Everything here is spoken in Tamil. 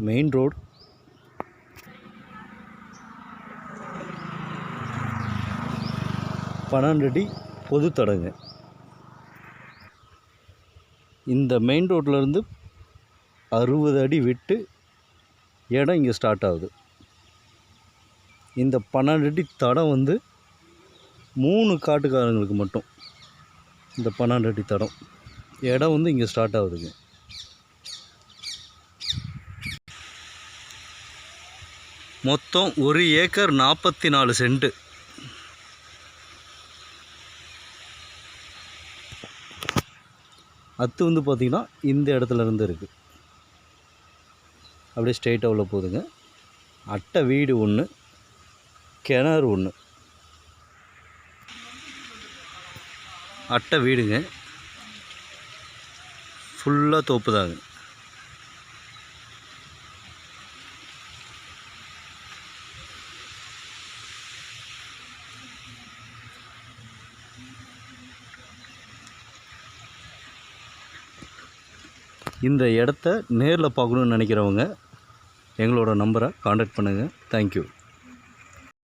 மெயின் ரோடு, 12 அடி பொது தடங்க. இந்த மெயின் ரோட்லேருந்து 60 அடி விட்டு இடம் இங்கே ஸ்டார்ட் ஆகுது. இந்த 12 அடி தடம் வந்து 3 காட்டுக்காரங்களுக்கு மட்டும். இந்த 12 அடி தடம் இடம் வந்து இங்கே ஸ்டார்ட் ஆகுதுங்க. மொத்தம் 1 ஏக்கர் 44 சென்ட். அத்து வந்து பார்த்திங்கன்னா இந்த இடத்துல இருந்து இருக்குது. அப்படியே ஸ்ட்ரெயிட்டாக உள்ள போகுதுங்க. அட்டை வீடு ஒன்று, கிணறு ஒன்று. அட்டை வீடுங்க, ஃபுல்லாக தோப்பு தாங்க. இந்த இடத்த நேரில் பார்க்கணுன்னு நினைக்கிறவங்க எங்களோட நம்பரை காண்டாக்ட் பண்ணுங்கள். தேங்க்யூ.